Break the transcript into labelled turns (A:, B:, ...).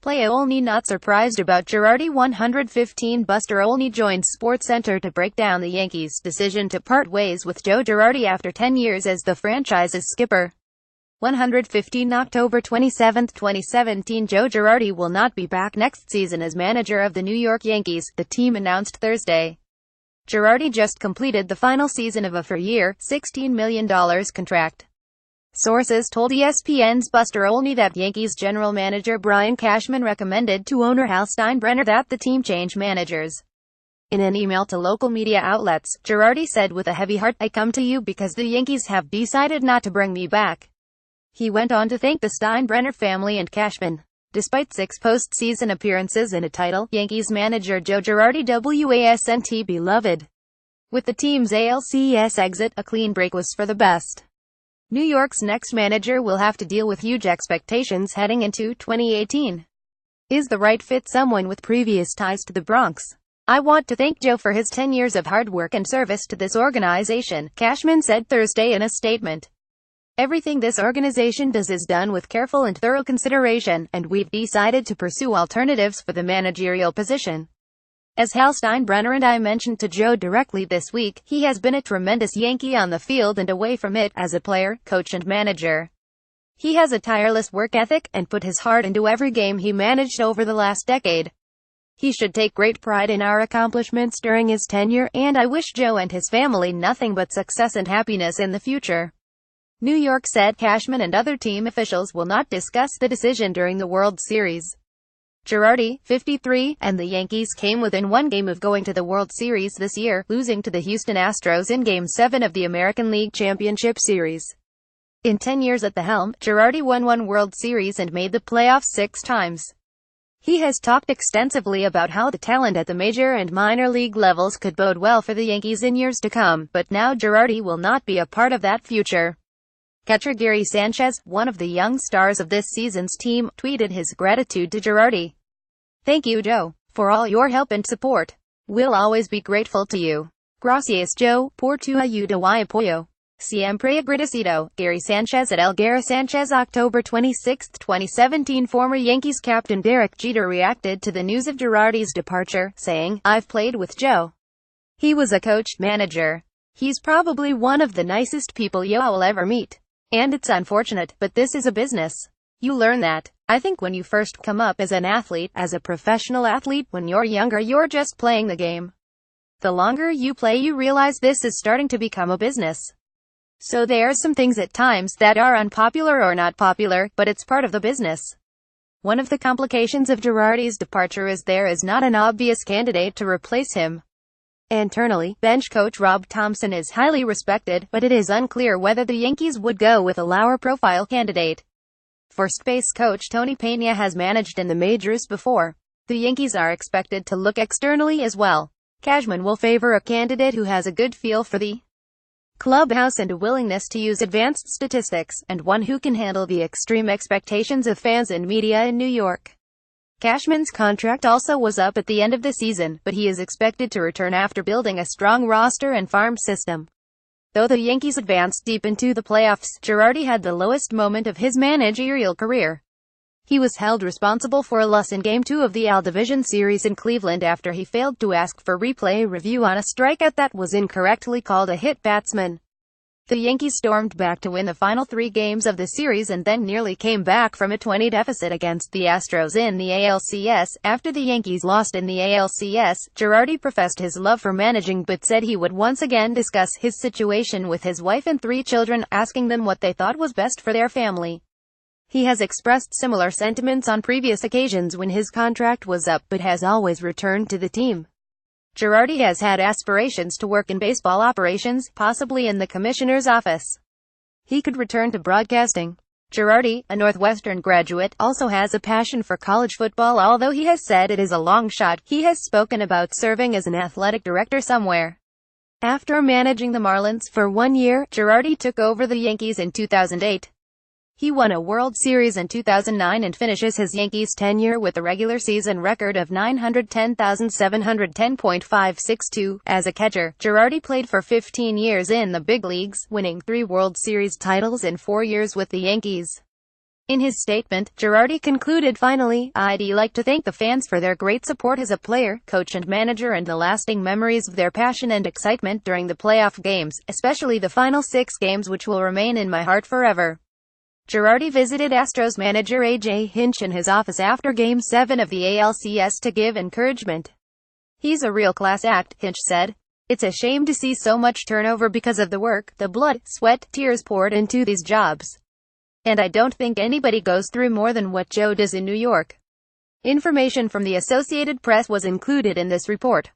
A: Playa Olney not surprised about Girardi 115. Buster Olney joined SportsCenter to break down the Yankees' decision to part ways with Joe Girardi after 10 years as the franchise's skipper. 115 October 27, 2017. Joe Girardi will not be back next season as manager of the New York Yankees, the team announced Thursday. Girardi just completed the final season of a four-year, $16 million contract. Sources told ESPN's Buster Olney that Yankees general manager Brian Cashman recommended to owner Hal Steinbrenner that the team change managers. In an email to local media outlets, Girardi said with a heavy heart, "I come to you because the Yankees have decided not to bring me back." He went on to thank the Steinbrenner family and Cashman. Despite 6 postseason appearances and a title, Yankees manager Joe Girardi wasn't beloved. With the team's ALCS exit, a clean break was for the best. New York's next manager will have to deal with huge expectations heading into 2018. Is the right fit someone with previous ties to the Bronx? "I want to thank Joe for his 10 years of hard work and service to this organization," Cashman said Thursday in a statement. "Everything this organization does is done with careful and thorough consideration, and we've decided to pursue alternatives for the managerial position. As Hal Steinbrenner and I mentioned to Joe directly this week, he has been a tremendous Yankee on the field and away from it, as a player, coach and manager. He has a tireless work ethic, and put his heart into every game he managed over the last decade. He should take great pride in our accomplishments during his tenure, and I wish Joe and his family nothing but success and happiness in the future." New York said Cashman and other team officials will not discuss the decision during the World Series. Girardi, 53, and the Yankees came within one game of going to the World Series this year, losing to the Houston Astros in Game 7 of the American League Championship Series. In 10 years at the helm, Girardi won 1 World Series and made the playoffs 6 times. He has talked extensively about how the talent at the major and minor league levels could bode well for the Yankees in years to come, but now Girardi will not be a part of that future. Catcher Gary Sanchez, one of the young stars of this season's team, tweeted his gratitude to Girardi. "Thank you, Joe, for all your help and support. We'll always be grateful to you. Gracias, Joe, por tu ayuda y apoyo. Siempre agradecido." Gary Sanchez at Elguera Sanchez. October 26, 2017. Former Yankees captain Derek Jeter reacted to the news of Girardi's departure, saying, "I've played with Joe. He was a coach, manager. He's probably one of the nicest people you'll ever meet. And it's unfortunate, but this is a business. You learn that. I think when you first come up as an athlete, as a professional athlete, when you're younger you're just playing the game. The longer you play you realize this is starting to become a business. So there's some things at times that are unpopular or not popular, but it's part of the business." One of the complications of Girardi's departure is there is not an obvious candidate to replace him. Internally, bench coach Rob Thompson is highly respected, but it is unclear whether the Yankees would go with a lower-profile candidate. First base coach Tony Peña has managed in the majors before. The Yankees are expected to look externally as well. Cashman will favor a candidate who has a good feel for the clubhouse and a willingness to use advanced statistics, and one who can handle the extreme expectations of fans and media in New York. Cashman's contract also was up at the end of the season, but he is expected to return after building a strong roster and farm system. Though the Yankees advanced deep into the playoffs, Girardi had the lowest moment of his managerial career. He was held responsible for a loss in Game 2 of the AL Division Series in Cleveland after he failed to ask for replay review on a strikeout that was incorrectly called a hit batsman. The Yankees stormed back to win the final 3 games of the series and then nearly came back from a 20 deficit against the Astros in the ALCS. After the Yankees lost in the ALCS, Girardi professed his love for managing but said he would once again discuss his situation with his wife and 3 children, asking them what they thought was best for their family. He has expressed similar sentiments on previous occasions when his contract was up, but has always returned to the team. Girardi has had aspirations to work in baseball operations, possibly in the commissioner's office. He could return to broadcasting. Girardi, a Northwestern graduate, also has a passion for college football. Although he has said it is a long shot, he has spoken about serving as an athletic director somewhere. After managing the Marlins for 1 year, Girardi took over the Yankees in 2008. He won a World Series in 2009 and finishes his Yankees tenure with a regular season record of 910,710.562. As a catcher, Girardi played for 15 years in the big leagues, winning 3 World Series titles in 4 years with the Yankees. In his statement, Girardi concluded, "Finally, I'd like to thank the fans for their great support as a player, coach and manager, and the lasting memories of their passion and excitement during the playoff games, especially the final 6 games, which will remain in my heart forever." Girardi visited Astros manager A.J. Hinch in his office after Game 7 of the ALCS to give encouragement. "He's a real class act," Hinch said. "It's a shame to see so much turnover because of the work, the blood, sweat, tears poured into these jobs. And I don't think anybody goes through more than what Joe does in New York." Information from the Associated Press was included in this report.